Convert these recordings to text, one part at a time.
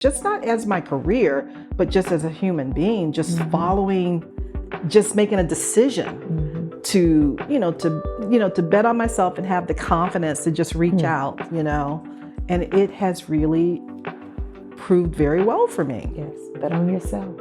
just not as my career, but just as a human being, just following, just making a decision to, to bet on myself and have the confidence to just reach out, and it has really proved very well for me. Yes, bet on yourself.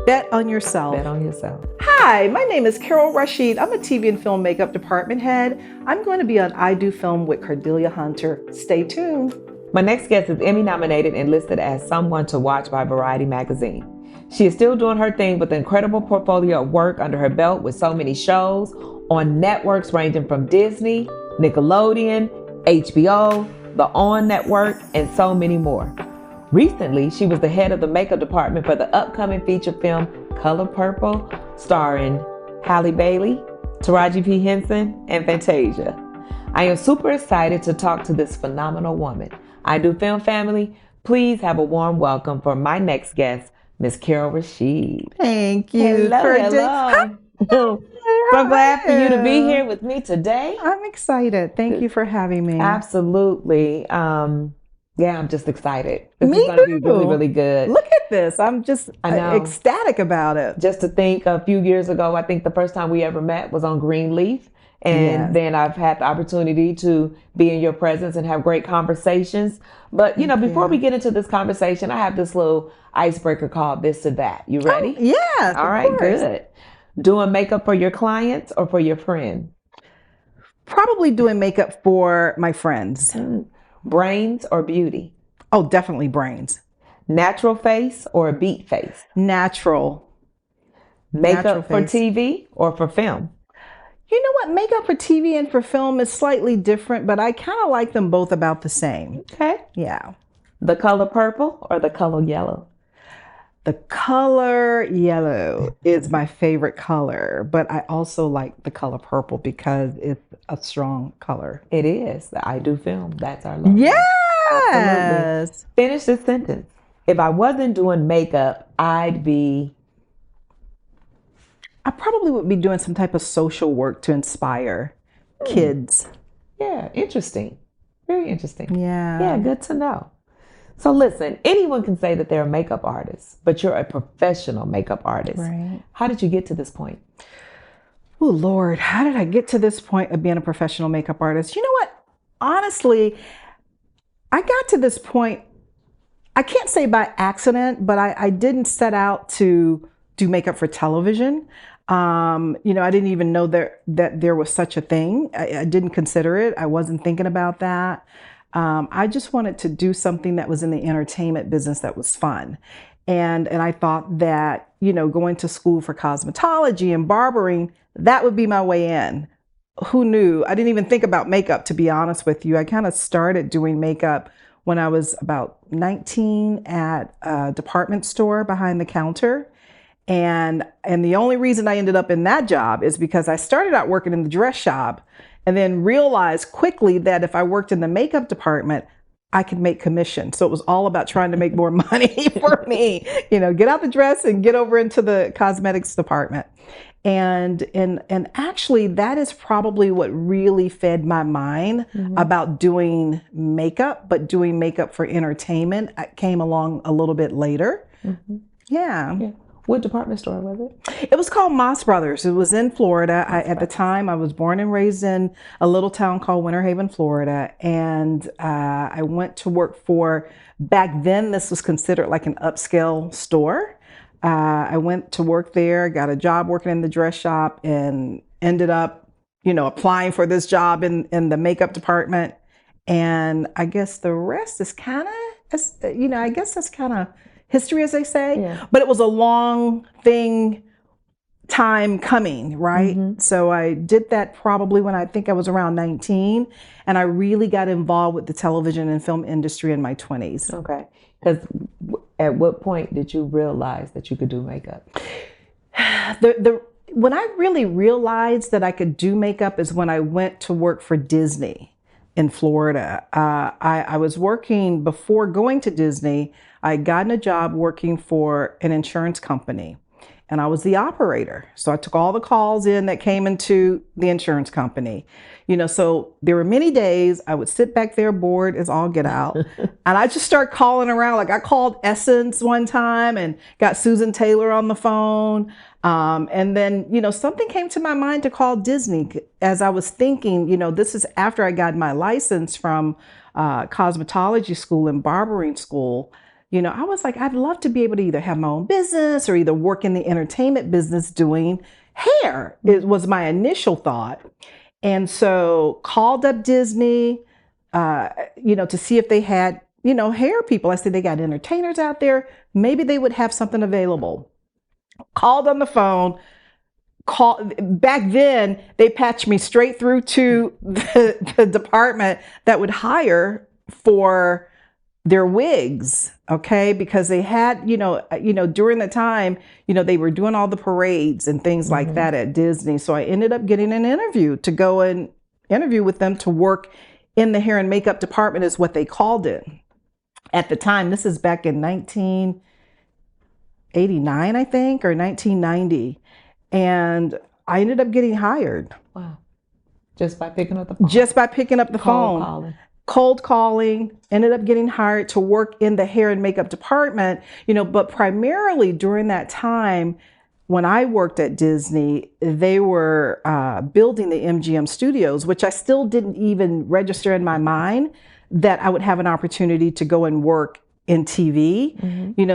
Bet on yourself. Bet on yourself. Hi, my name is Carol Rasheed. I'm a TV and film makeup department head. I'm going to be on I Do Film with Cardellia Hunter. Stay tuned. My next guest is Emmy nominated and listed as someone to watch by Variety magazine. She is still doing her thing with an incredible portfolio of work under her belt with so many shows on networks ranging from Disney, Nickelodeon, HBO, the ON Network, and so many more. Recently, she was the head of the makeup department for the upcoming feature film Color Purple, starring Halle Bailey, Taraji P. Henson, and Fantasia. I am super excited to talk to this phenomenal woman. I Do Film family, please have a warm welcome for my next guest, Miss Carol Rasheed. Thank you. Hello. So glad for you to be here with me today. I'm excited. Thank you for having me. Absolutely. I'm just excited. This Me is going to be too. really, really good. Look at this. I'm just ecstatic about it. Just to think, a few years ago, I think the first time we ever met was on Greenleaf. And then I've had the opportunity to be in your presence and have great conversations. But, before we get into this conversation, I have this little icebreaker called This or That. You ready? Oh, yes. All right, good. Doing makeup for your clients or for your friend? Probably doing makeup for my friends. Brains or beauty? Oh, definitely brains. Natural face or a beat face? Natural. Makeup for TV or for film? You know what? Makeup for TV and for film is slightly different, but I kind of like them both about the same. Okay. Yeah. The color purple or the color yellow? The color yellow is my favorite color, but I also like the color purple because it's a strong color. It is. The I Do Film. That's our logo. Yes. Absolutely. Finish this sentence. If I wasn't doing makeup, I probably would be doing some type of social work to inspire kids. Yeah, interesting. Very interesting. Yeah. Yeah, good to know. So listen, anyone can say that they're a makeup artist, but you're a professional makeup artist. Right. How did you get to this point? Oh, Lord, how did I get to this point of being a professional makeup artist? You know what? Honestly, I got to this point, I can't say by accident, but I didn't set out to do makeup for television. I didn't even know that there was such a thing. I didn't consider it. I wasn't thinking about that. I just wanted to do something that was in the entertainment business that was fun. And I thought that, going to school for cosmetology and barbering, that would be my way in. Who knew? I didn't even think about makeup, to be honest with you. I kind of started doing makeup when I was about 19 at a department store behind the counter. And the only reason I ended up in that job is because I started out working in the dress shop and then realized quickly that if I worked in the makeup department, I could make commission. So it was all about trying to make more money for me, get out the dress and get over into the cosmetics department. And actually that is probably what really fed my mind about doing makeup, but doing makeup for entertainment came along a little bit later. Yeah. What department store was it? It was called Moss Brothers. It was in Florida. At the time, I was born and raised in a little town called Winter Haven, Florida. And I went to work for, back then, this was considered like an upscale store. I went to work there, got a job working in the dress shop, and ended up, applying for this job in the makeup department. And I guess the rest is kind of, I guess that's kind of history, as they say. Yeah. But it was a long time coming, right? So I did that probably when I think I was around 19, and I really got involved with the television and film industry in my 20s. Okay. Because at what point did you realize that you could do makeup? When I really realized that I could do makeup is when I went to work for Disney in Florida. I was working, before going to Disney, I had gotten a job working for an insurance company. and I was the operator. So I took all the calls in that came into the insurance company. So there were many days I would sit back there bored as all get out. And I just start calling around. Like I called Essence one time and got Susan Taylor on the phone. And then, something came to my mind to call Disney as I was thinking, this is after I got my license from cosmetology school and barbering school. I was like, I'd love to be able to either have my own business or either work in the entertainment business doing hair. It was my initial thought. And so called up Disney, to see if they had, hair people. I said, they got entertainers out there. Maybe they would have something available. Called on the phone. Back then, they patched me straight through to the department that would hire for their wigs, okay? Because they had, during the time, they were doing all the parades and things like that at Disney. So I ended up getting an interview to go and interview with them to work in the hair and makeup department is what they called it. At the time, this is back in 1989, I think, or 1990. And I ended up getting hired. Wow. Just by picking up the phone? Just by picking up the phone. Cold calling, ended up getting hired to work in the hair and makeup department, but primarily during that time when I worked at Disney, they were building the MGM studios, which I still didn't even register in my mind that I would have an opportunity to go and work in TV.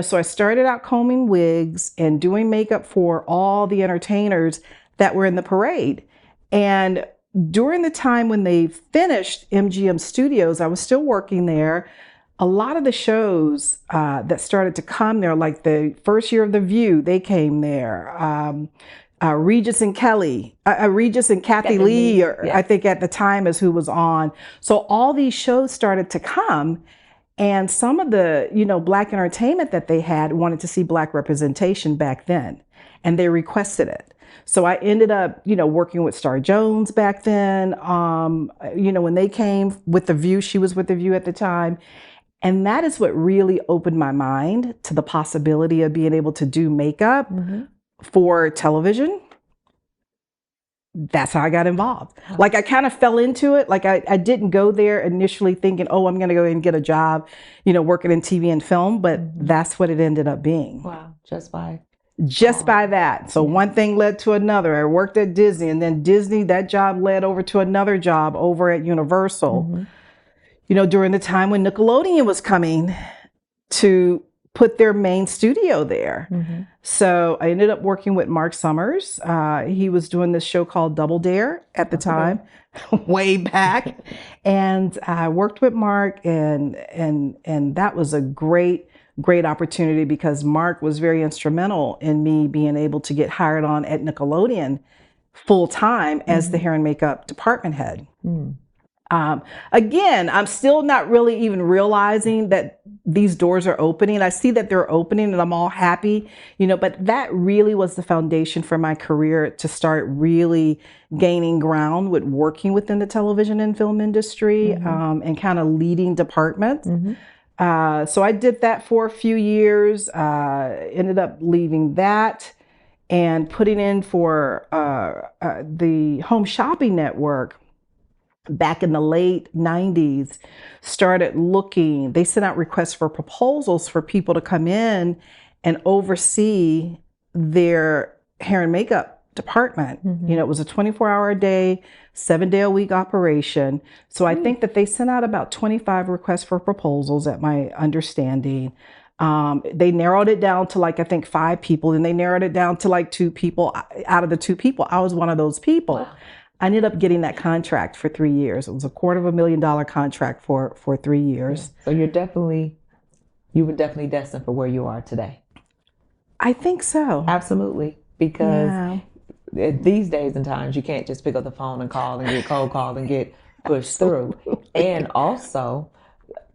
So I started out combing wigs and doing makeup for all the entertainers that were in the parade. And during the time when they finished MGM Studios, I was still working there. A lot of the shows that started to come there, like the first year of The View, they came there. Regis and Kathy Lee, I think at the time is who was on. So all these shows started to come. And some of the, Black entertainment that they had wanted to see Black representation back then. And they requested it. So I ended up, working with Star Jones back then. When they came with The View, she was with The View at the time. And that is what really opened my mind to the possibility of being able to do makeup for television. That's how I got involved. Like I kind of fell into it. Like I didn't go there initially thinking, oh, I'm going to go and get a job, working in TV and film. But that's what it ended up being. Wow. Just by that. So one thing led to another. I worked at Disney, and then Disney, that job led over to another job over at Universal. During the time when Nickelodeon was coming to put their main studio there. So I ended up working with Mark Summers. He was doing this show called Double Dare at the time, way back. And I worked with Mark, and that was a great opportunity because Mark was very instrumental in me being able to get hired on at Nickelodeon full time as the hair and makeup department head. Again, I'm still not really even realizing that these doors are opening. I see that they're opening and I'm all happy, but that really was the foundation for my career to start really gaining ground with working within the television and film industry and kind of leading departments. So I did that for a few years, ended up leaving that and putting in for the Home Shopping Network. Back in the late 90s, started looking, they sent out requests for proposals for people to come in and oversee their hair and makeup department. It was a 24-hour-a-day, 7-day-a-week operation. So I think that they sent out about 25 requests for proposals at my understanding. They narrowed it down to I think 5 people, and they narrowed it down to 2 people. Out of the 2 people, I was one of those people. Wow. I ended up getting that contract for 3 years. It was a $250,000 contract for 3 years. So you were definitely destined for where you are today. I think so. Absolutely. Because these days and times, you can't just pick up the phone and call and get cold called and get pushed through. And also,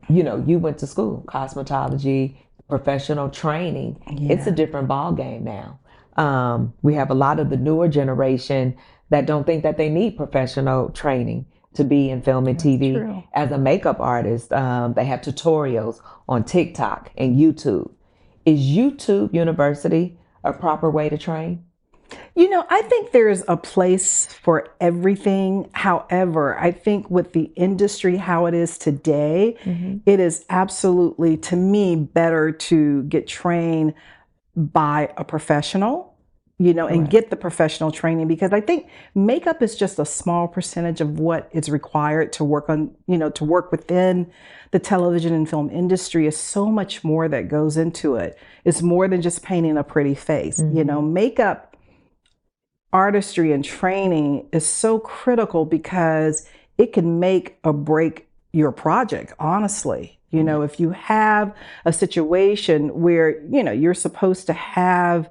you went to school, cosmetology, professional training. It's a different ball game now. We have a lot of the newer generation that don't think that they need professional training to be in film and TV. True. As a makeup artist, they have tutorials on TikTok and YouTube. Is YouTube University a proper way to train? I think there's a place for everything. However, I think with the industry, how it is today, it is absolutely, to me, better to get trained by a professional, and get the professional training, because I think makeup is just a small percentage of what is required to work on, to work within the television and film industry. Is so much more that goes into it. It's more than just painting a pretty face. Makeup artistry and training is so critical because it can make or break your project, honestly. If you have a situation where, you're supposed to have,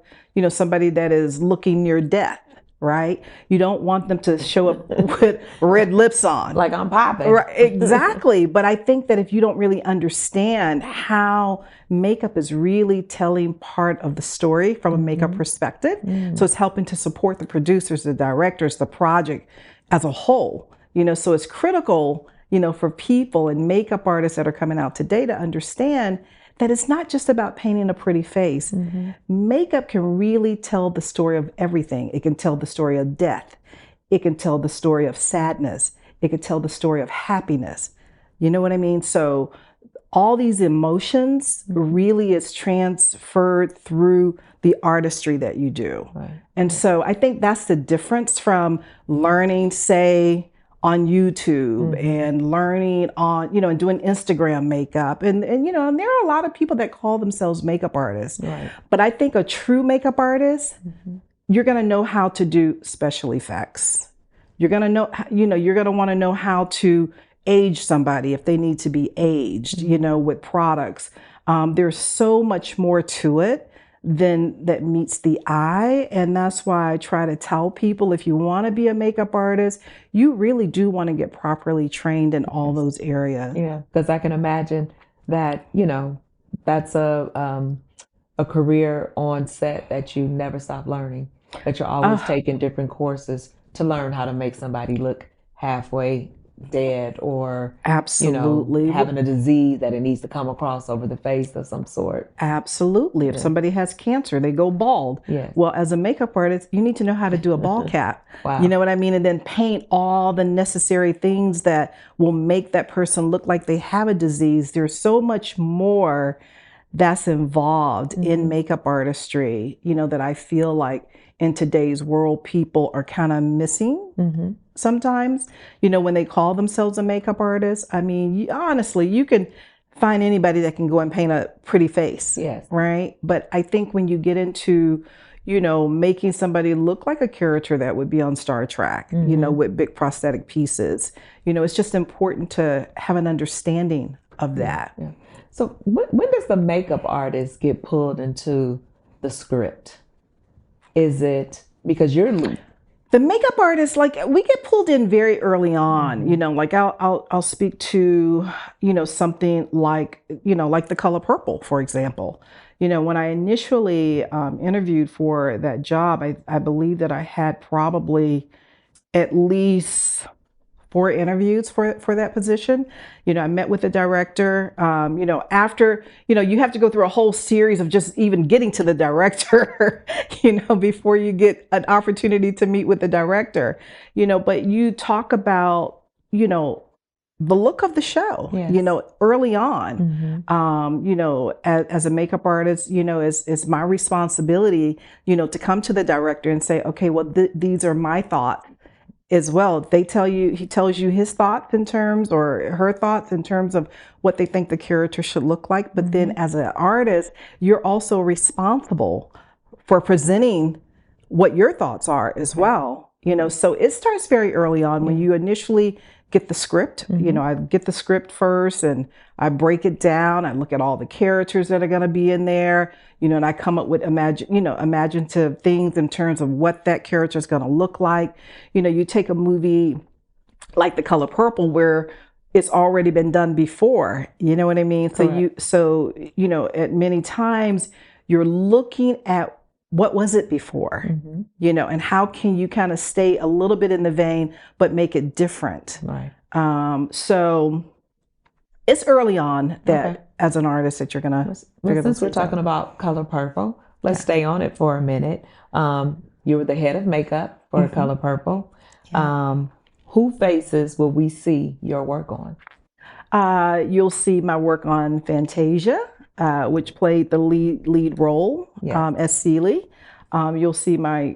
somebody that is looking near death, right? You don't want them to show up with red lips on. Like I'm popping. Right, exactly. But I think that if you don't really understand how makeup is really telling part of the story from a makeup perspective, so it's helping to support the producers, the directors, the project as a whole, so it's critical, for people and makeup artists that are coming out today to understand that it's not just about painting a pretty face. Makeup can really tell the story of everything. It can tell the story of death. It can tell the story of sadness. It can tell the story of happiness. You know what I mean? So all these emotions really is transferred through the artistry that you do. Right. And so I think that's the difference from learning, say, on YouTube and learning on, and doing Instagram makeup. And there are a lot of people that call themselves makeup artists. Right. But I think a true makeup artist, you're going to know how to do special effects. You're going to know, you're going to want to know how to age somebody if they need to be aged, with products. There's so much more to it than that meets the eye. And that's why I try to tell people, if you want to be a makeup artist, you really do want to get properly trained in all those areas. Yeah, because I can imagine that, that's a career on set that you never stop learning, that you're always taking different courses to learn how to make somebody look halfway dead, or absolutely having a disease that it needs to come across over the face of some sort. Absolutely. If somebody has cancer, they go bald. Yes. Well, as a makeup artist, you need to know how to do a bald cap. Wow. You know what I mean? And then paint all the necessary things that will make that person look like they have a disease. There's so much more that's involved in makeup artistry, that I feel like in today's world, people are kind of missing sometimes, when they call themselves a makeup artist. I mean, honestly, you can find anybody that can go and paint a pretty face. Yes. Right. But I think when you get into, making somebody look like a character that would be on Star Trek, with big prosthetic pieces, it's just important to have an understanding of that. Yeah. So when does the makeup artist get pulled into the script? Is it because you're the makeup artist, like, we get pulled in very early on, like I'll speak to, something like, like The Color Purple, for example. When I initially interviewed for that job, I believe that I had probably at least 4 interviews for that position. I met with the director, after, you have to go through a whole series of just even getting to the director, before you get an opportunity to meet with the director, but you talk about, the look of the show, yes. Early on, as a makeup artist, it's my responsibility, to come to the director and say, okay, well, these are my thoughts as well. He tells you his thoughts in terms, or her thoughts in terms of what they think the character should look like. But then as an artist, you're also responsible for presenting what your thoughts are as well. So it starts very early on when you initially get the script. I get the script first and I break it down. I look at all the characters that are going to be in there, and I come up with imaginative things in terms of what that character is going to look like. You take a movie like The Color Purple, where it's already been done before. You know what I mean? Correct. So at many times you're looking at what was it before, and how can you kind of stay a little bit in the vein, but make it different. Right. So it's early on that as an artist that you're going to. Since we're talking about Color Purple, let's stay on it for a minute. You were the head of makeup for Color Purple. Who faces will we see your work on? You'll see my work on Fantasia, which played the lead role as Celie. You'll see my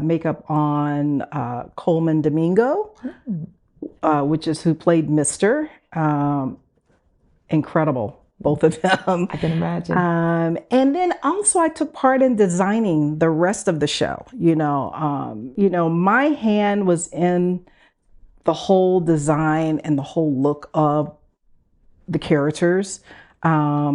makeup on Coleman Domingo, which is who played Mr. Incredible, both of them. I can imagine. And then also I took part in designing the rest of the show. My hand was in the whole design and the whole look of the characters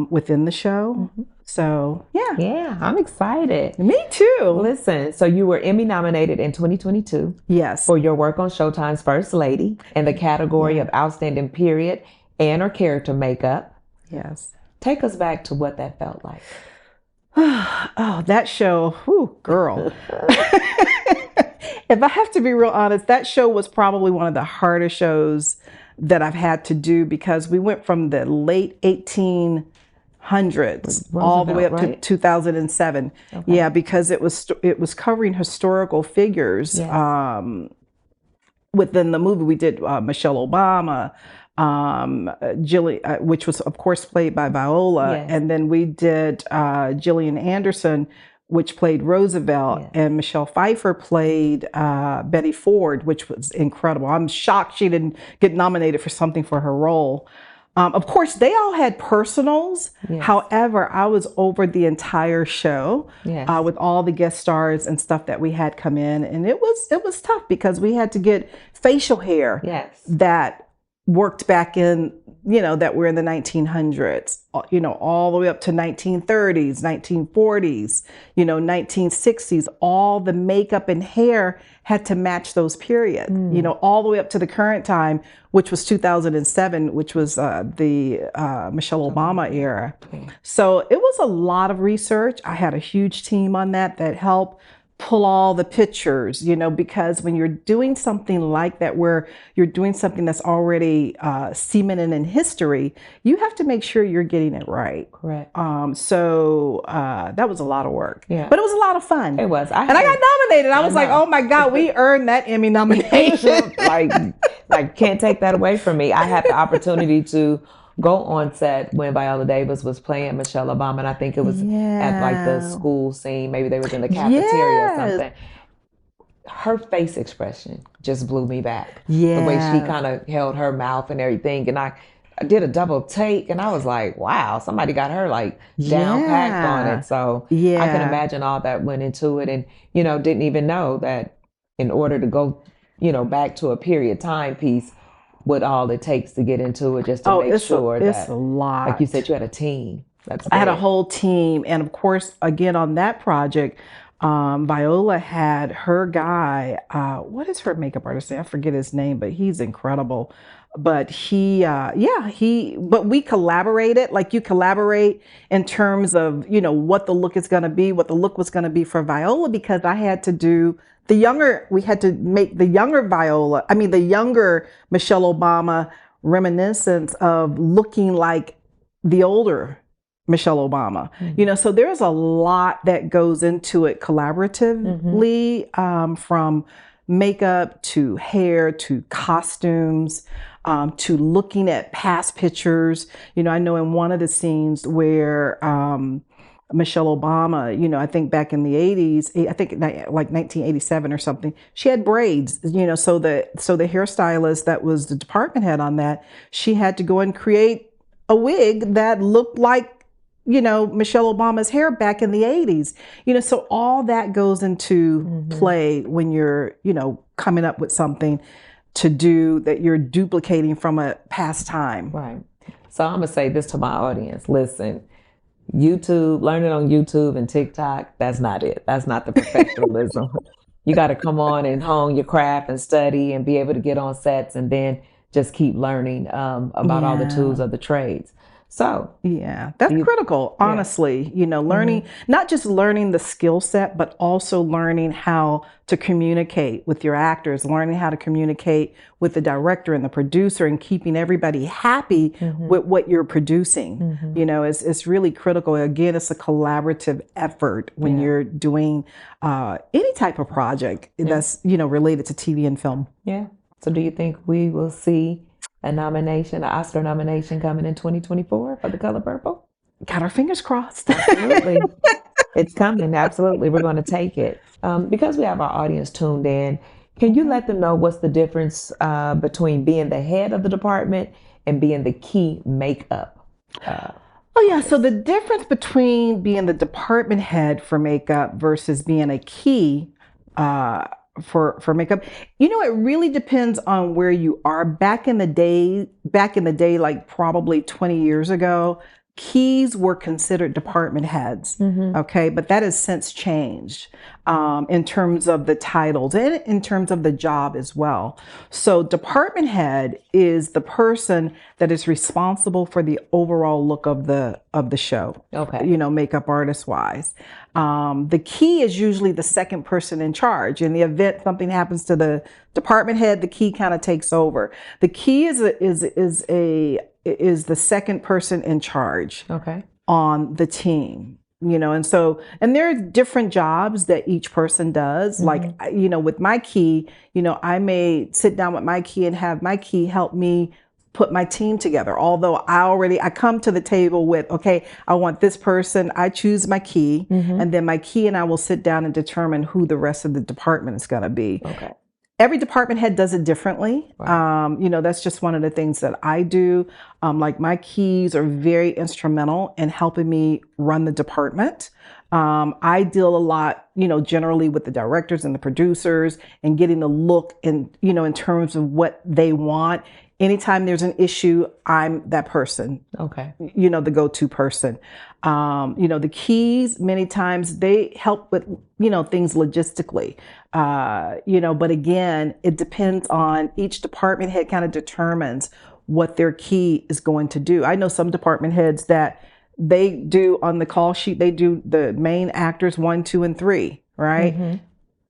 within the show. So yeah, I'm excited. Me too. Listen, so you were Emmy nominated in 2022. Yes. For your work on Showtime's First Lady in the category of Outstanding Period and or Character Makeup. Yes. Take us back to what that felt like. Oh, that show, whew, girl. If I have to be real honest, that show was probably one of the hardest shows that I've had to do, because we went from the late 1800s all the way up to 2007. Okay. Yeah, because it was covering historical figures. Yes. Within the movie, we did Michelle Obama, Jillian, which was of course played by Viola, yes. And then we did Gillian Anderson, which played Roosevelt, yes. And Michelle Pfeiffer played Betty Ford, which was incredible. I'm shocked she didn't get nominated for something for her role. Of course, they all had personals. Yes. However, I was over the entire show, yes. With all the guest stars and stuff that we had come in, and it was tough because we had to get facial hair, yes. that worked back in, that we're in the 1900s, all the way up to 1930s, 1940s, 1960s. All the makeup and hair had to match those periods, all the way up to the current time, which was 2007, which was the Michelle Obama era. Okay. So it was a lot of research. I had a huge team on that helped pull all the pictures, because when you're doing something like that, where you're doing something that's already cemented in history, you have to make sure you're getting it right. Correct. So that was a lot of work. Yeah. But it was a lot of fun. It was. I got nominated. I was like, oh my God, we earned that Emmy nomination. like can't take that away from me. I had the opportunity to go on set when Viola Davis was playing Michelle Obama, and I think it was at like the school scene. Maybe they was in the cafeteria or something. Her face expression just blew me back. Yeah, the way she kind of held her mouth and everything, and I did a double take, and I was like, wow, somebody got her like down packed on it. So I can imagine all that went into it, and didn't even know that in order to go back to a period timepiece, what all it takes to get into it, just to make sure that it's a lot. Like you said, you had a team. I had a whole team. And of course, again, on that project, Viola had her guy, what is her makeup artist name? I forget his name, but he's incredible. But but we collaborated, like you collaborate in terms of, what the look is going to be, what the look was going to be for Viola, because I had to do we had to make the younger the younger Michelle Obama reminiscent of looking like the older Michelle Obama. Mm-hmm. So there's a lot that goes into it collaboratively, from makeup to hair to costumes, to looking at past pictures. I know in one of the scenes where Michelle Obama, I think back in the 80s, I think like 1987 or something, she had braids, so the hairstylist that was the department head on that, she had to go and create a wig that looked like, Michelle Obama's hair back in the 80s, so all that goes into play when you're, coming up with something to do that you're duplicating from a past time. Right. So I'm going to say this to my audience. Listen, learning on YouTube and TikTok, that's not it. That's not the professionalism. You got to come on and hone your craft and study and be able to get on sets and then just keep learning about all the tools of the trades. So Yeah, that's critical, yeah. honestly. Learning, not just learning the skill set, but also learning how to communicate with your actors, learning how to communicate with the director and the producer, and keeping everybody happy with what you're producing. It's really critical. Again, it's a collaborative effort when you're doing any type of project that's, related to TV and film. Yeah. So do you think we will see an Oscar nomination coming in 2024 for The Color Purple? Got our fingers crossed. Absolutely. It's coming. Absolutely. We're going to take it. Because we have our audience tuned in, can you let them know what's the difference between being the head of the department and being the key makeup? Oh yeah, so the difference between being the department head for makeup versus being a key for makeup, it really depends on where you are. Back in the day, like probably 20 years ago, keys were considered department heads. Okay, but that has since changed in terms of the titles and in terms of the job as well. So department head is the person that is responsible for the overall look of the show. Okay. Makeup artist wise. The key is usually the second person in charge. In the event something happens to the department head, the key kind of takes over. The key is the second person in charge on the team. And there are different jobs that each person does. Like, with my key, I may sit down with my key and have my key help me put my team together. Although I come to the table with, okay, I want this person, I choose my key, and then my key and I will sit down and determine who the rest of the department is going to be. Okay. Every department head does it differently. Right. That's just one of the things that I do. Like my keys are very instrumental in helping me run the department. I deal a lot, generally with the directors and the producers and getting the look in terms of what they want. Anytime there's an issue, I'm that person. Okay. The go-to person. The keys, many times they help with, things logistically. But again, it depends on each department head kind of determines what their key is going to do. I know some department heads that they do on the call sheet, they do the main actors 1, 2, and 3, right?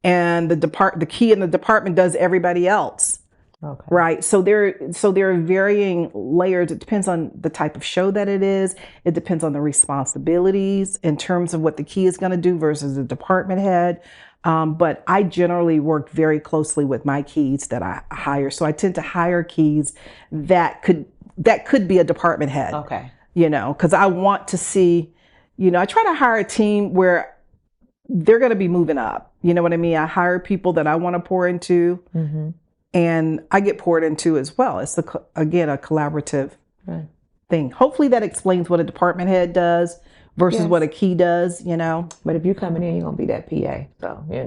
And the key in the department does everybody else. Okay. Right. So there are varying layers. It depends on the type of show that it is. It depends on the responsibilities in terms of what the key is going to do versus the department head. But I generally work very closely with my keys that I hire. So I tend to hire keys that could be a department head. Okay. Because I want to see, I try to hire a team where they're going to be moving up. You know what I mean? I hire people that I want to pour into. And I get poured into as well. It's, again, a collaborative thing. Hopefully that explains what a department head does versus what a key does, But if you're coming in, you're going to be that PA. So, you're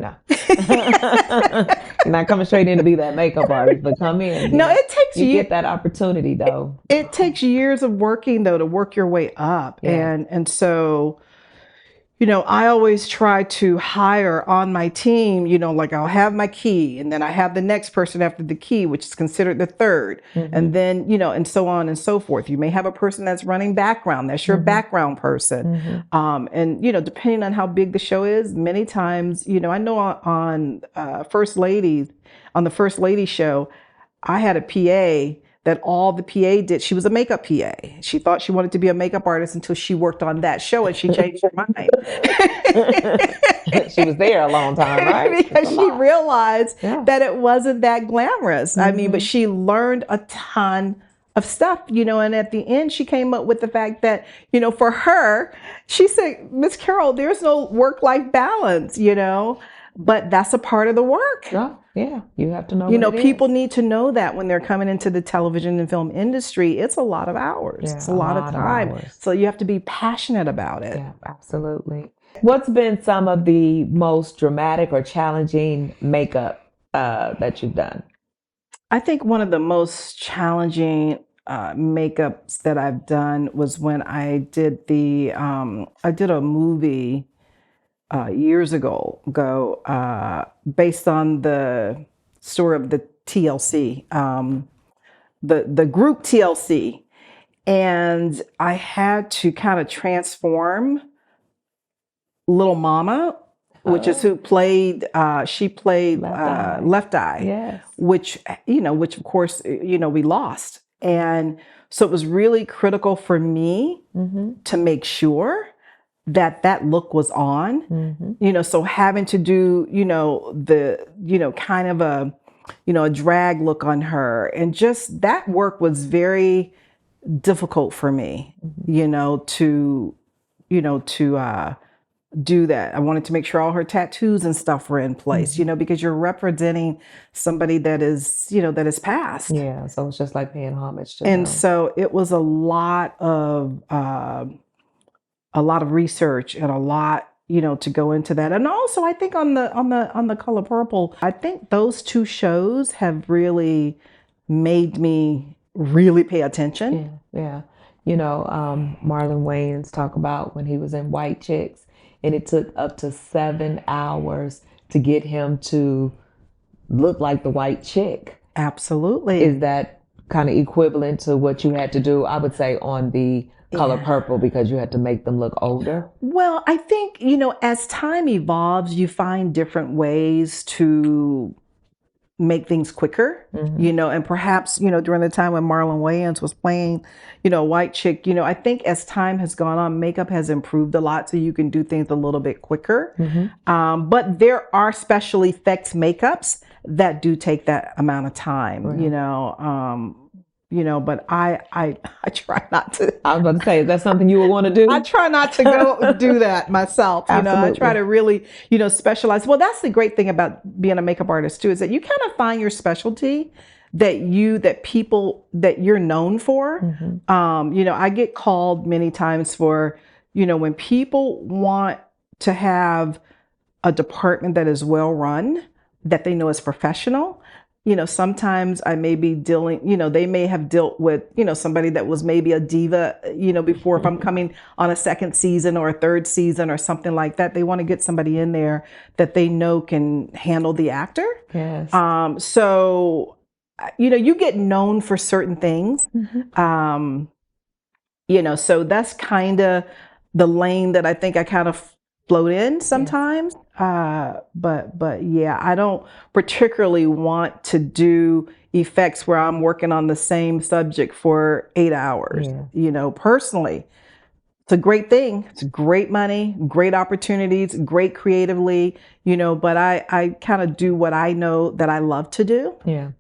not coming straight in to be that makeup artist, but come in. No, it takes you get that opportunity, though. It takes years of working, though, to work your way up. Yeah. And so... I always try to hire on my team, like I'll have my key and then I have the next person after the key, which is considered the third. And then, and so on and so forth. You may have a person that's running background. That's your background person. And, depending on how big the show is, many times, I know on the First Lady show, I had a PA that all the PA did. She was a makeup PA. She thought she wanted to be a makeup artist until she worked on that show and she changed her mind. She was there a long time, right? Because she realized that it wasn't that glamorous. I mean, but she learned a ton of stuff, and at the end she came up with the fact that, for her, she said, Miss Carol, there's no work-life balance, but that's a part of the work. Yeah, you have to know. People need to know that when they're coming into the television and film industry, it's a lot of hours. Yeah, it's a lot of time. So you have to be passionate about it. Yeah, absolutely. What's been some of the most dramatic or challenging makeup that you've done? I think one of the most challenging makeups that I've done was when I did I did a movie years ago, based on the story of the TLC, the group TLC. And I had to kind of transform Little Mama, which is who played, she played Left Eye, Yes. which, which of course, we lost. And so it was really critical for me to make sure that that look was on, so having to do, the, kind of a drag look on her. And just that work was very difficult for me, to, do that. I wanted to make sure all her tattoos and stuff were in place, because you're representing somebody that is, that is passed. Yeah. So it's just like paying homage to And them. so it was a lot of research and a lot, to go into that. And also I think on the Color Purple, I think those two shows have really made me really pay attention. Yeah. Marlon Wayans talk about when he was in White Chicks, and it took up to 7 hours to get him to look like the white chick. Absolutely. Is that kind of equivalent to what you had to do, I would say, on the Color Purple, because you had to make them look older? Well, I think, as time evolves, you find different ways to make things quicker, and perhaps, during the time when Marlon Wayans was playing, White Chick, I think as time has gone on, makeup has improved a lot, so you can do things a little bit quicker. But there are special effects makeups that do take that amount of time, but I try not to. I was about to say, is that something you would want to do? I try not to go do that myself. I try to really, specialize. Well, that's the great thing about being a makeup artist too, is that you kind of find your specialty that people that you're known for. I get called many times for, when people want to have a department that is well run, that they know is professional. Sometimes I may be dealing, they may have dealt with, somebody that was maybe a diva, before. If I'm coming on a second season or a third season or something like that, they want to get somebody in there that they know can handle the actor. Yes. So, you get known for certain things. So that's kind of the lane that I think I kind of float in sometimes. But yeah, I don't particularly want to do effects where I'm working on the same subject for 8 hours. Personally, it's a great thing. It's great money, great opportunities, great creatively, but I kind of do what I know that I love to do. Yeah.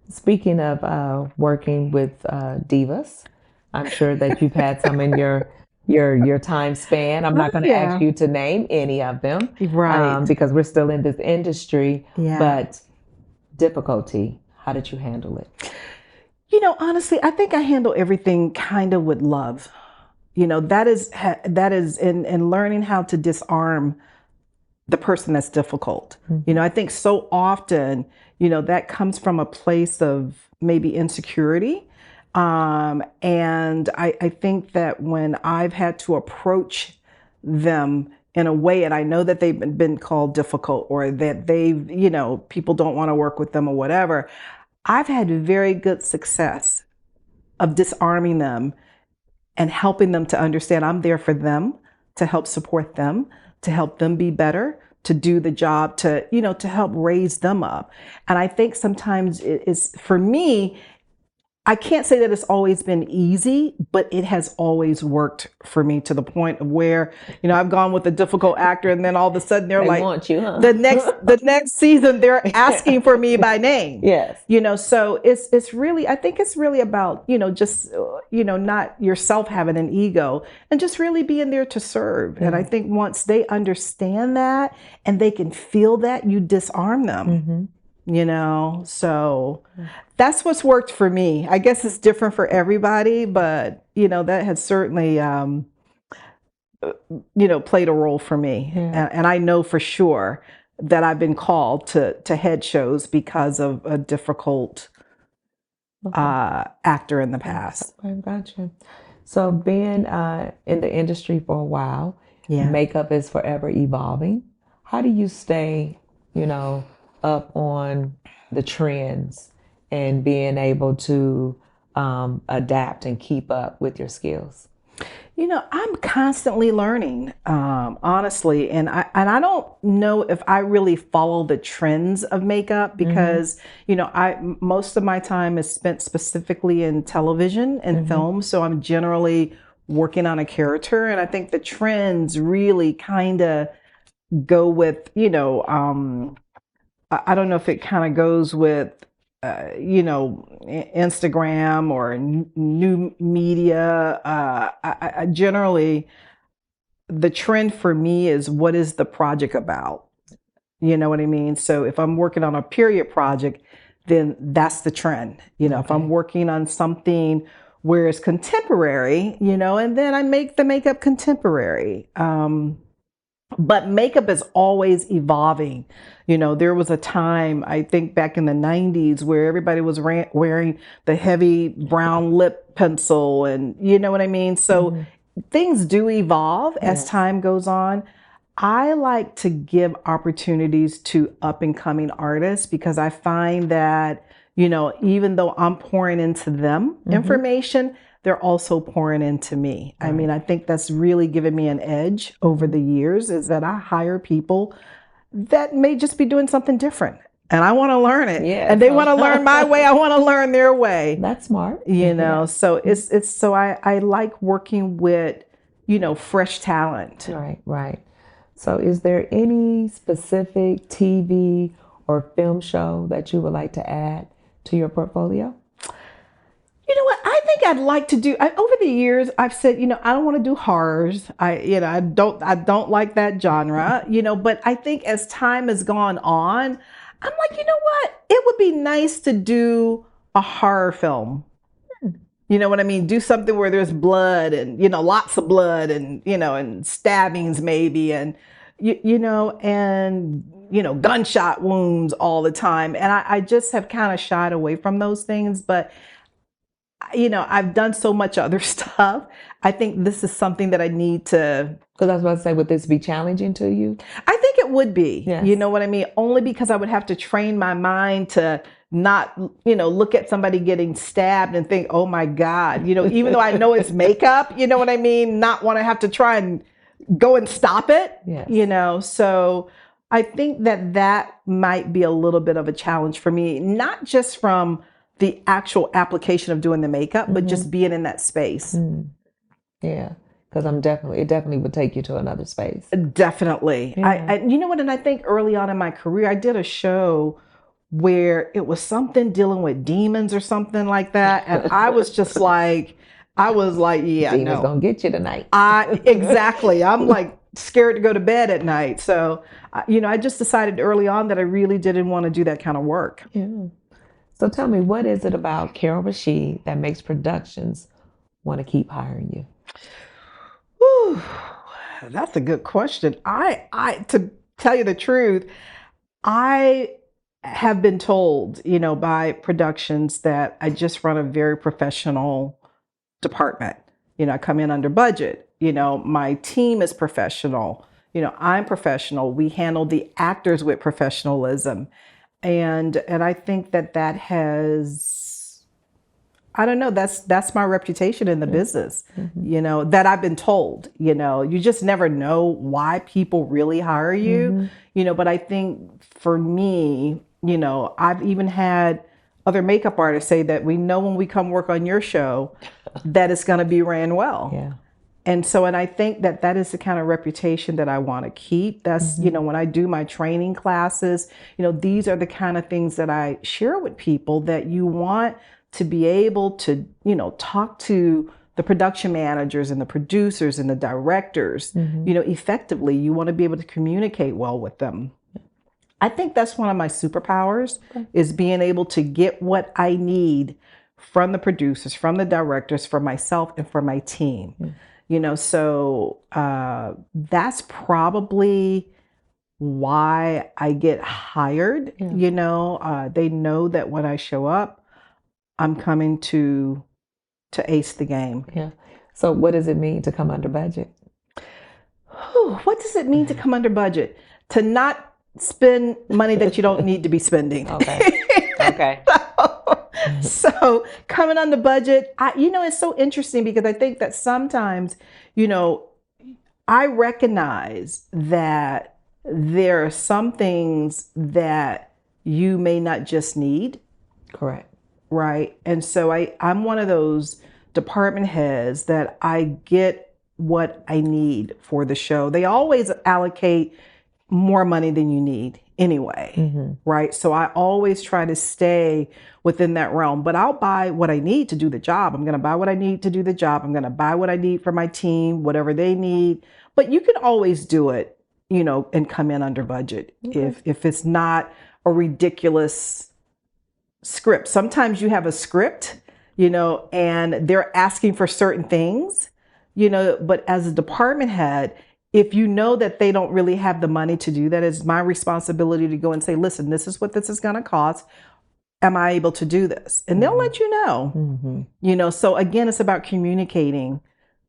Speaking of working with divas, I'm sure that you've had some in your time span. I'm not going to ask you to name any of them, right? Because we're still in this industry. Yeah. But difficulty, how did you handle it? Honestly, I think I handle everything kind of with love. That is in learning how to disarm the person that's difficult. I think so often, that comes from a place of maybe insecurity. And I think that when I've had to approach them in a way, and I know that they've been called difficult, or that they've, people don't want to work with them or whatever, I've had very good success of disarming them and helping them to understand I'm there for them, to help support them, to help them be better, to do the job, to, to help raise them up. And I think sometimes it is, for me, I can't say that it's always been easy, but it has always worked for me, to the point of where, I've gone with a difficult actor, and then all of a sudden they like, want you, huh? the next season they're asking for me by name. Yes. So it's really, I think it's really about, just, not yourself having an ego, and just really being there to serve. And I think once they understand that and they can feel that, you disarm them. So that's what's worked for me. I guess it's different for everybody, but that has certainly played a role for me. And I know for sure that I've been called to head shows because of a difficult actor in the past. I gotcha. So being in the industry for a while, makeup is forever evolving. How do you stay, up on the trends and being able to adapt and keep up with your skills? I'm constantly learning, honestly, and I don't know if I really follow the trends of makeup because I most of my time is spent specifically in television and film, so I'm generally working on a character, and I think the trends really kind of go with I don't know if it kind of goes with Instagram or new media. I generally, the trend for me is what is the project about? You know what I mean? So if I'm working on a period project, then that's the trend. If I'm working on something where it's contemporary, and then I make the makeup contemporary. But makeup is always evolving. There was a time, I think back in the 90s, where everybody was wearing the heavy brown lip pencil, and you know what I mean? So things do evolve as time goes on. I like to give opportunities to up and coming artists because I find that, even though I'm pouring into them information, they're also pouring into me. Right. I mean, I think that's really given me an edge over the years is that I hire people that may just be doing something different. And I want to learn it. Yeah, and they want to learn my way. I want to learn their way. That's smart. So it's so I like working with, fresh talent. Right. So is there any specific TV or film show that you would like to add to your portfolio? You know what? I think I'd like to do. Over the years, I've said, I don't want to do horrors. I don't like that genre. But I think as time has gone on, I'm like, you know what? It would be nice to do a horror film. You know what I mean? Do something where there's blood and lots of blood and and stabbings maybe and gunshot wounds all the time. And I just have kind of shied away from those things, but. I've done so much other stuff. I think this is something that I need to. Because I was about to say, would this be challenging to you? I think it would be. Yes. You know what I mean? Only because I would have to train my mind to not, look at somebody getting stabbed and think, oh my God, even though I know it's makeup, you know what I mean? Not want to have to try and go and stop it, yes. So I think that might be a little bit of a challenge for me, not just from the actual application of doing the makeup, but just being in that space. Yeah, because it definitely would take you to another space. Definitely. Yeah. You know what? And I think early on in my career, I did a show where it was something dealing with demons or something like that. And I was just like, yeah, demons gonna get you tonight. Exactly. I'm like scared to go to bed at night. So, I just decided early on that I really didn't want to do that kind of work. Yeah. So tell me, what is it about Carol Rasheed that makes productions want to keep hiring you? Whew, that's a good question. I to tell you the truth, I have been told, by productions that I just run a very professional department. I come in under budget. My team is professional. I'm professional. We handle the actors with professionalism. And I think that has, I don't know, that's my reputation in the business, that I've been told, you just never know why people really hire you, but I think for me, I've even had other makeup artists say that we know when we come work on your show that it's going to be ran well. Yeah. And I think that is the kind of reputation that I want to keep. That's, when I do my training classes, these are the kind of things that I share with people that you want to be able to, talk to the production managers and the producers and the directors, effectively. You want to be able to communicate well with them. I think that's one of my superpowers is being able to get what I need from the producers, from the directors, for myself and for my team. So that's probably why I get hired. They know that when I show up, I'm coming to ace the game. Yeah. So what does it mean to come under budget? What does it mean to come under budget? To not spend money that you don't need to be spending. Okay. So coming on the budget, it's so interesting because I think that sometimes, I recognize that there are some things that you may not just need. Correct. Right. And so I'm one of those department heads that I get what I need for the show. They always allocate more money than you need anyway. Right. So I always try to stay within that realm, but I'll buy what I need to do the job. I'm going to buy what I need to do the job. I'm going to buy what I need for my team, whatever they need. But you can always do it, and come in under budget if it's not a ridiculous script. Sometimes you have a script, and they're asking for certain things, but as a department head, if you know that they don't really have the money to do that, it's my responsibility to go and say, listen, this is what this is going to cost. Am I able to do this? And they'll let you know, so again, it's about communicating,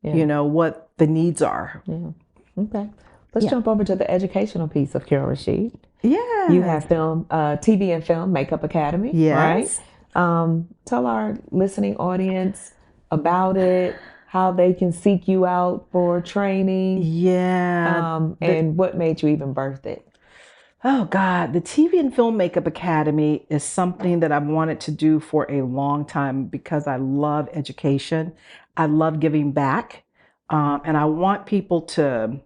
what the needs are. Yeah. Okay. Let's jump over to the educational piece of Carol Rasheed. Yeah. You have TV and film Makeup Academy. Yes. Right? Tell our listening audience about it, how they can seek you out for training. Yeah. And what made you even birth it? Oh God, the TV and Film Makeup Academy is something that I've wanted to do for a long time because I love education. I love giving back. And I want people to,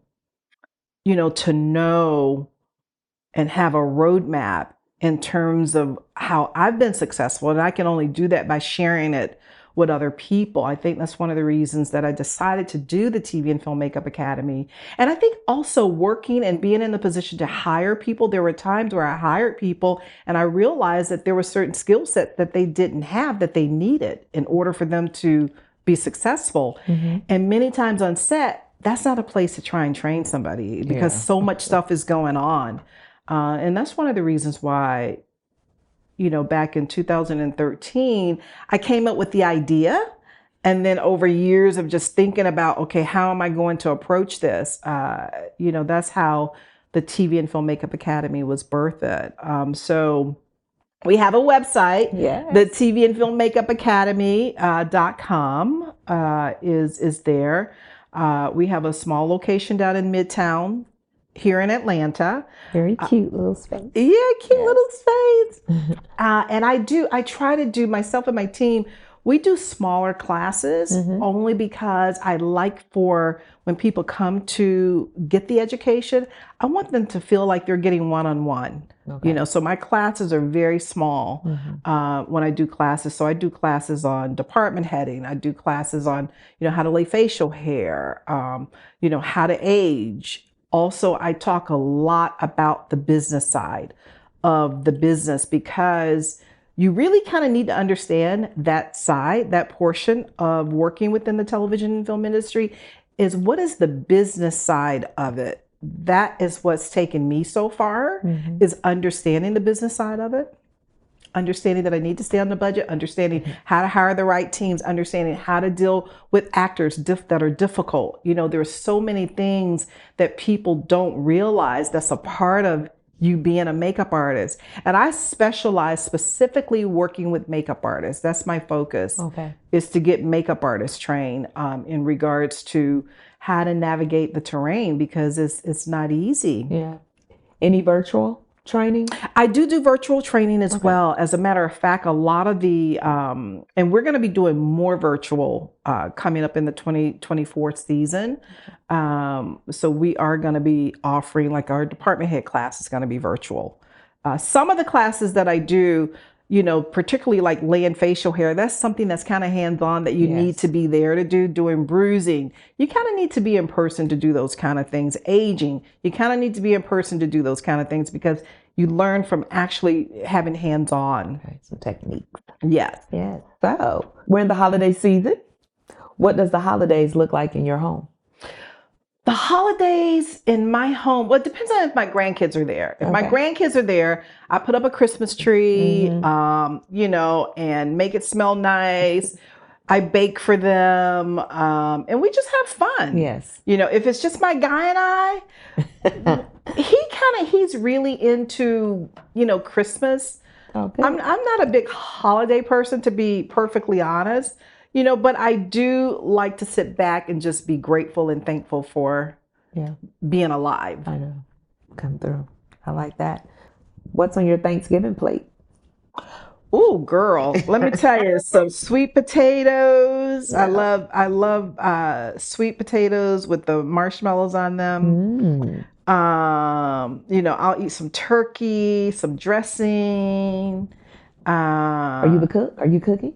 to know and have a roadmap in terms of how I've been successful. And I can only do that by sharing it with other people. I think that's one of the reasons that I decided to do the TV and Film Makeup Academy. And I think also working and being in the position to hire people, there were times where I hired people and I realized that there were certain skill sets that they didn't have that they needed in order for them to be successful. And many times on set, that's not a place to try and train somebody because so much stuff is going on. And that's one of the reasons why, back in 2013, I came up with the idea. And then over years of just thinking about, okay, how am I going to approach this? That's how the TV and Film Makeup Academy was birthed. So we have a website, the TV and Film Makeup Academy.com is there. We have a small location down in Midtown here in Atlanta. Very cute little space. Yeah, cute little space. And I try to do, myself and my team, we do smaller classes only because I like for when people come to get the education, I want them to feel like they're getting one-on-one. Okay. So my classes are very small when I do classes. So I do classes on department heading. I do classes on, how to lay facial hair, how to age. Also, I talk a lot about the business side of the business because you really kind of need to understand that side, that portion of working within the television and film industry is what is the business side of it. That is what's taken me so far is understanding the business side of it, understanding that I need to stay on the budget, understanding how to hire the right teams, understanding how to deal with actors that are difficult. There's so many things that people don't realize that's a part of you being a makeup artist. And I specialize specifically working with makeup artists. That's my focus, is to get makeup artists trained in regards to how to navigate the terrain because it's not easy. Yeah. Any virtual training? I do virtual training as well. As a matter of fact, a lot of the, and we're going to be doing more virtual coming up in the 2024 season. So we are going to be offering, like our department head class is going to be virtual. Some of the classes that I do, particularly like laying facial hair, that's something that's kind of hands-on that you need to be there to do. Doing bruising, you kind of need to be in person to do those kind of things. Aging, you kind of need to be in person to do those kind of things because you learn from actually having hands-on. Okay, some techniques. Yes. Yes. So we're in the holiday season. What does the holidays look like in your home? The holidays in my home, well, it depends on if my grandkids are there. If my grandkids are there, I put up a Christmas tree, and make it smell nice. I bake for them, and we just have fun. Yes. If it's just my guy and I, he's really into, Christmas. Okay. I'm not a big holiday person, to be perfectly honest, but I do like to sit back and just be grateful and thankful for Yeah, being alive. I know. Come through. I like that. What's on your Thanksgiving plate? Oh, girl, let me tell you, some sweet potatoes. Yeah. I love sweet potatoes with the marshmallows on them. Mm. I'll eat some turkey, some dressing. Are you the cook? Are you cooking?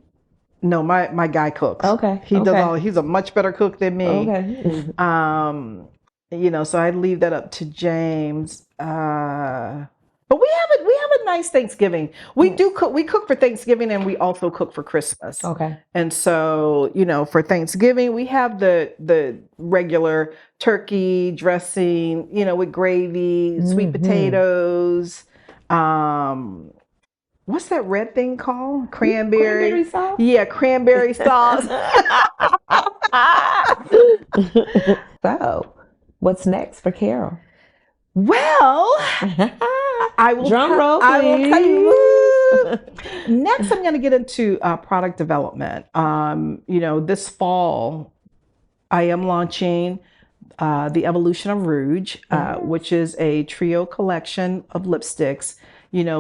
No, my guy cooks. Okay. He does Okay. all. He's a much better cook than me. Okay. So I leave that up to James. But we have a nice Thanksgiving. We do cook. We cook for Thanksgiving, and we also cook for Christmas. Okay. And so, for Thanksgiving, we have the regular turkey dressing, with gravy, sweet potatoes. What's that red thing called? Cranberry sauce? Yeah, cranberry sauce. So, what's next for Carol? Well, I will Drum roll, I will tell you. please. Woo. Next, I'm going to get into product development. This fall, I am launching the Evolution of Rouge, which is a trio collection of lipsticks,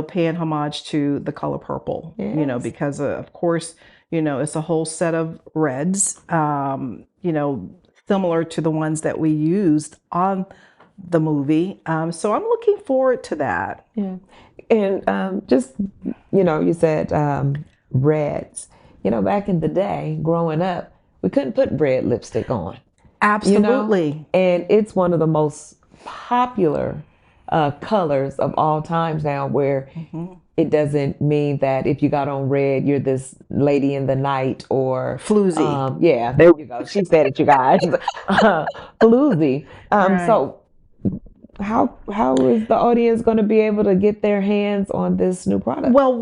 paying homage to the color purple, Yes. because of course, it's a whole set of reds, similar to the ones that we used on the movie. So I'm looking forward to that. Yeah. And just, you said reds. Back in the day, growing up, we couldn't put red lipstick on. Absolutely. And it's one of the most popular colors of all times now, where it doesn't mean that if you got on red, you're this lady in the night or floozy. Yeah, there you go. She said it, you guys. Floozy. Right. So how is the audience going to be able to get their hands on this new product? Well,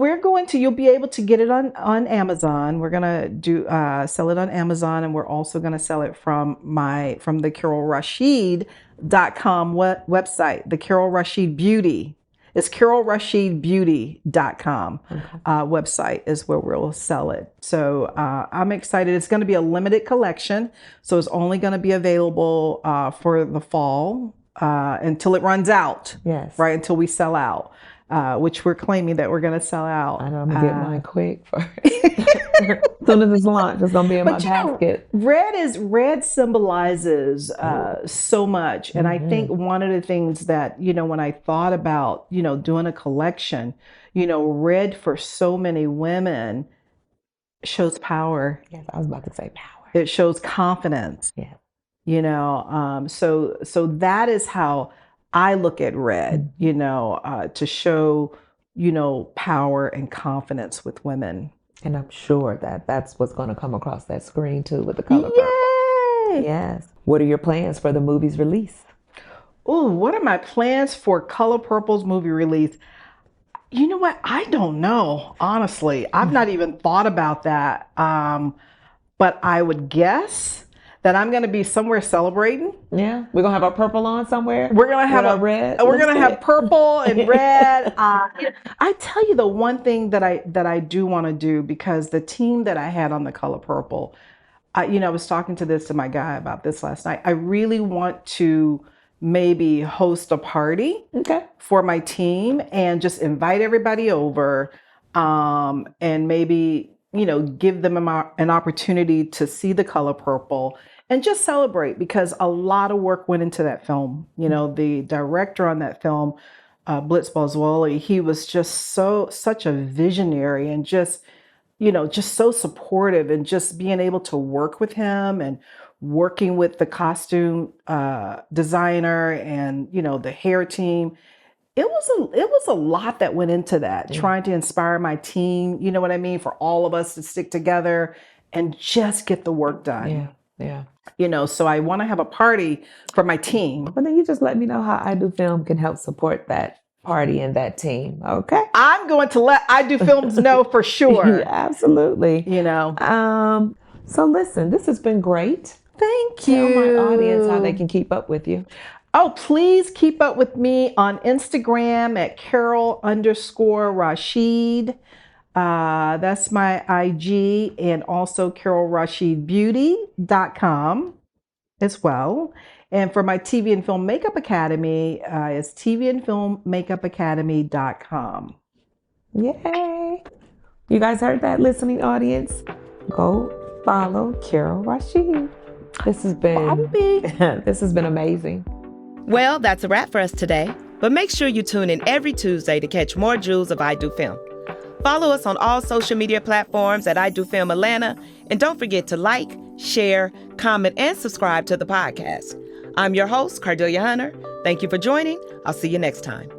you'll be able to get it on Amazon. We're going to sell it on Amazon, and we're also going to sell it from the Carol Rasheed.com website. The Carol Rasheed Beauty. It's carolrasheedbeauty.com website is where we'll sell it. So I'm excited. It's going to be a limited collection. So it's only going to be available for the fall until it runs out. Yes. Right, until we sell out, which we're claiming that we're going to sell out. I know, I'm going to get mine quick. As soon as it's launched, it's going to be in my basket. Red symbolizes so much. And I think one of the things that, when I thought about, doing a collection, red for so many women shows power. Yes, I was about to say power. It shows confidence. Yeah. So that is how I look at red, to show, power and confidence with women. And I'm sure that that's what's going to come across that screen too with the color Yay! purple. Yes. What are your plans for the movie's release? Oh, what are my plans for Color Purple's movie release? You know what? I don't know. Honestly, I've not even thought about that. But I would guess that I'm going to be somewhere celebrating. Yeah, we're gonna have our purple on somewhere. We're gonna have a red. We're gonna have purple and red. I tell you, the one thing that I do want to do, because the team that I had on the Color Purple, I was talking to my guy about this last night. I really want to maybe host a party for my team and just invite everybody over, and maybe give them an opportunity to see the Color Purple and just celebrate, because a lot of work went into that film. The director on that film, Blitz Boswelli, he was just such a visionary, and just so supportive, and just being able to work with him and working with the costume designer and the hair team. It was a lot that went into that, trying to inspire my team, you know what I mean, for all of us to stick together and just get the work done. Yeah. So I want to have a party for my team. Well, then you just let me know how I Do Film can help support that party and that team. Okay. I'm going to let I Do Films know for sure. Yeah, absolutely. So listen, this has been great. Thank you. Tell my audience how they can keep up with you. Oh, please keep up with me on Instagram at Carol_Rasheed. That's my IG, and also CarolRasheedBeauty.com as well. And for my TV and Film Makeup Academy, it's tvandfilmmakeupacademy.com. Yay! You guys heard that, listening audience? Go follow Carol Rasheed. This has been amazing. Well, that's a wrap for us today. But make sure you tune in every Tuesday to catch more jewels of I Do Film. Follow us on all social media platforms at I Do Film Atlanta. And don't forget to like, share, comment, and subscribe to the podcast. I'm your host, Cardellia Hunter. Thank you for joining. I'll see you next time.